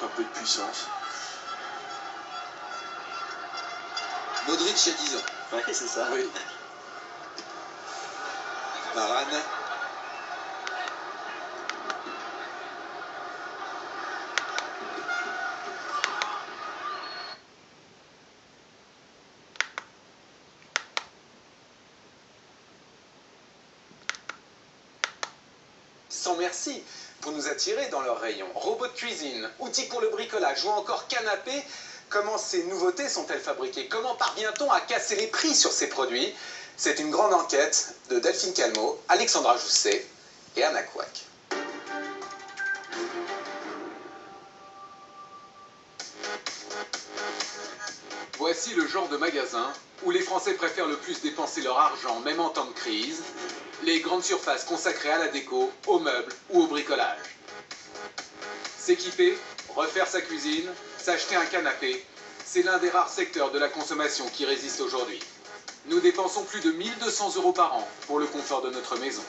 manque un peu de puissance. Modric il y a 10 ans. Ouais, c'est ça. Oui. Varane. Sans merci pour nous attirer dans leur rayon. Robots de cuisine, outils pour le bricolage ou encore canapés, comment ces nouveautés sont-elles fabriquées? Comment parvient-on à casser les prix sur ces produits? C'est une grande enquête de Delphine Calmot, Alexandra Jousset et Anna Kouak. Voici le genre de magasin où les Français préfèrent le plus dépenser leur argent, même en temps de crise. Les grandes surfaces consacrées à la déco, aux meubles ou au bricolage. S'équiper, refaire sa cuisine, s'acheter un canapé, c'est l'un des rares secteurs de la consommation qui résiste aujourd'hui. Nous dépensons plus de 1 200 € par an pour le confort de notre maison.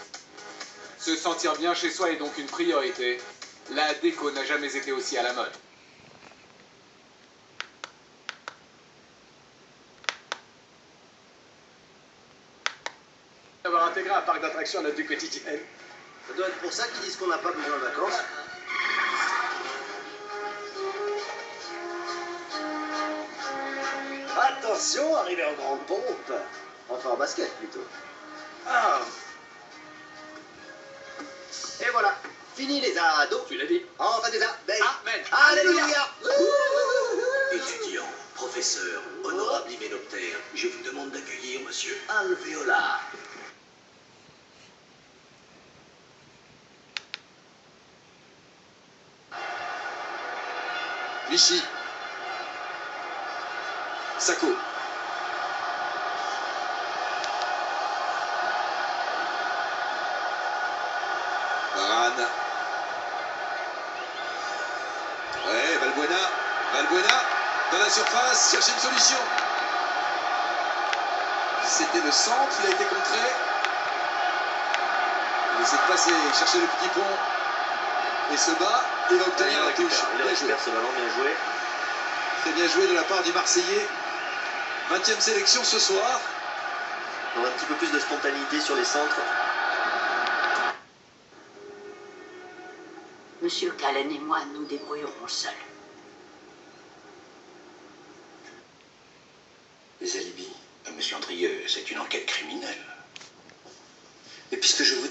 Se sentir bien chez soi est donc une priorité. La déco n'a jamais été aussi à la mode. Avoir intégré un parc d'attractions à notre vie quotidienne. Ça doit être pour ça qu'ils disent qu'on n'a pas besoin de vacances. Attention, arrivé en grande pompe. Enfin en basket plutôt. Ah. Et voilà, fini les ados. Tu l'as dit. Enfin des abeilles. Amen. Alléluia. Étudiants, professeurs, honorables hyménoptères, je vous demande d'accueillir monsieur Alvéola. Vichy. Sacco. Varane. Ouais, Valbuena. Valbuena dans la surface, chercher une solution. C'était le centre, il a été contré. Il essaie de passer, chercher le petit pont. Et se bat, il va obtenir la touche. Il récupère ce ballon, bien joué. Très bien joué de la part du Marseillais. 20e sélection ce soir. On a un petit peu plus de spontanéité sur les centres. Monsieur Callen et moi nous débrouillerons seuls. Les alibis, monsieur Andrieux, c'est une enquête criminelle. Et puisque je vous...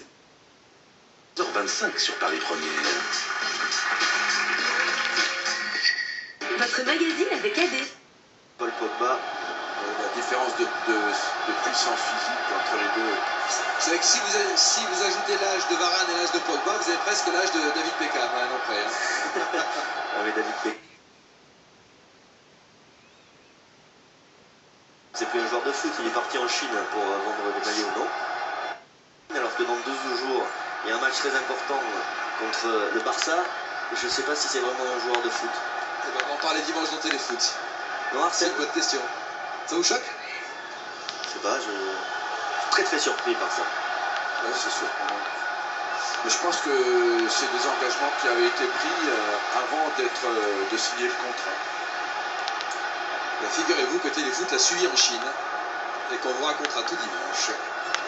25 sur Paris Première. Votre magazine avec AD. Paul Pogba. La différence de puissance physique entre les deux. Vous savez que si vous ajoutez l'âge de Varane et l'âge de Pogba, vous avez presque l'âge de David Beckham, à un an près. Hein. Avec David Beckham. C'est plus un joueur de foot, il est parti en Chine pour vendre des maillots, non? Alors que dans 12 jours, il y a un match très important contre le Barça. Je ne sais pas si c'est vraiment un joueur de foot. Eh ben, on va en parler dimanche dans Téléfoot. Non, C'est Arsène? une bonne question. Ça vous choque? Je sais pas, je suis très surpris par ça. Ouais, c'est surprenant. Mais je pense que c'est des engagements qui avaient été pris avant de signer le contrat. Ben, figurez-vous que Téléfoot l'a suivi en Chine et qu'on vous racontera tout dimanche.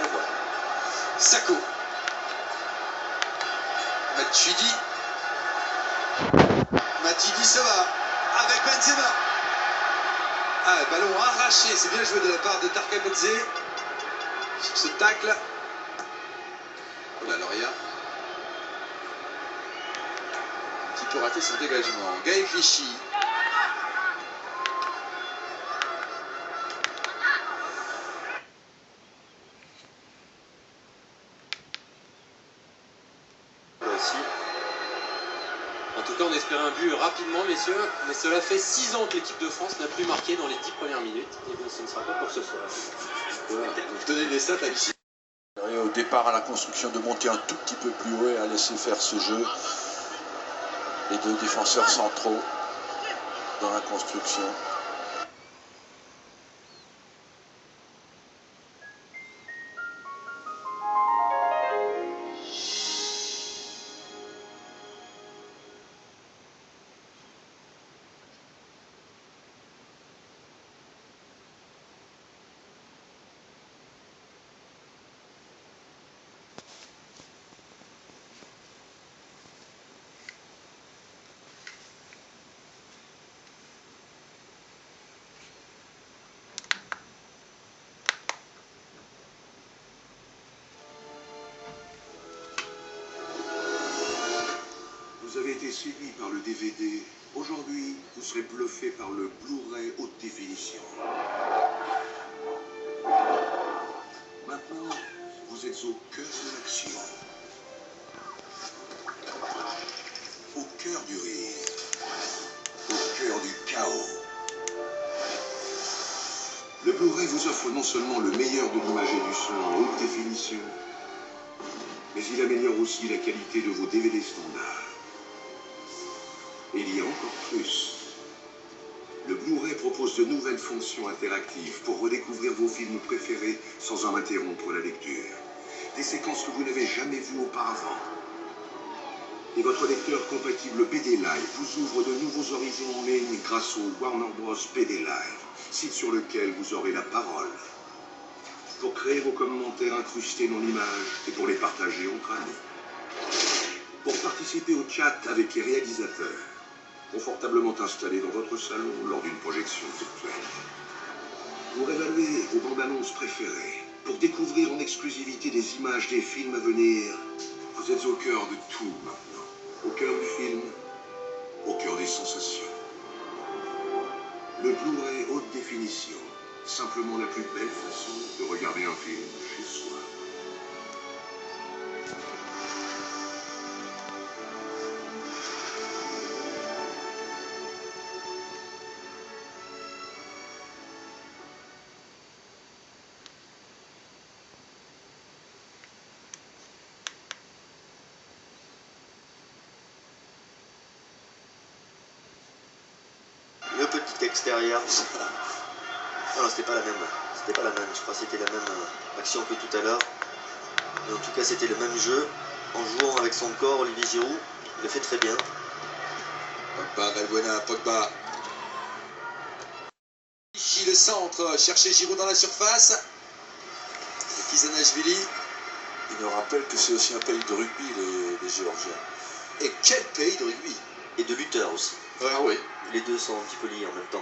Et voilà. Sacco. Matuidi. Matuidi se va avec Benzema. Ah, ballon arraché, c'est bien joué de la part de Tarkabadze sur ce tacle. Oh là, Loria. Un petit peu raté son dégagement. Gaël Clichy. Aussi. En tout cas, on espérait un but rapidement, messieurs, mais cela fait 6 ans que l'équipe de France n'a plus marqué dans les 10 premières minutes. Et bien, ce ne sera pas pour ce soir. Voilà. Vous donnez des stats à Vichy. Et au départ, à la construction, de monter un tout petit peu plus haut et à laisser faire ce jeu. Les deux défenseurs centraux dans la construction. été séduit par le DVD, aujourd'hui, vous serez bluffé par le Blu-ray haute définition. Maintenant, vous êtes au cœur de l'action. Au cœur du rire. Au cœur du chaos. Le Blu-ray vous offre non seulement le meilleur de l'image et du son en haute définition, mais il améliore aussi la qualité de vos DVD standards. Et il y a encore plus. Le Blu-ray propose de nouvelles fonctions interactives pour redécouvrir vos films préférés sans en interrompre la lecture. Des séquences que vous n'avez jamais vues auparavant. Et votre lecteur compatible BD Live vous ouvre de nouveaux horizons en ligne grâce au Warner Bros. BD Live, site sur lequel vous aurez la parole. Pour créer vos commentaires incrustés dans l'image et pour les partager entre amis. Pour participer au chat avec les réalisateurs, confortablement installés dans votre salon lors d'une projection virtuelle. Pour évaluer vos bandes annonces préférées, pour découvrir en exclusivité des images des films à venir, vous êtes au cœur de tout maintenant. Au cœur du film, au cœur des sensations. Le Blu-ray haute définition, simplement la plus belle façon de regarder un film chez soi. Le petit extérieur. Non, c'était pas la même. C'était pas la même. Je crois que c'était la même action que tout à l'heure. Mais en tout cas, c'était le même jeu. En jouant avec son corps, Olivier Giroud, il le fait très bien. Pogba, Valbuena, Pogba. Ici le centre, chercher Giroud dans la surface. Kizanashvili. Il nous rappelle que c'est aussi un pays de rugby, les Géorgiens. Et quel pays de rugby! Et de lutteurs aussi. Ah oui. Les deux sont un petit peu liés en même temps.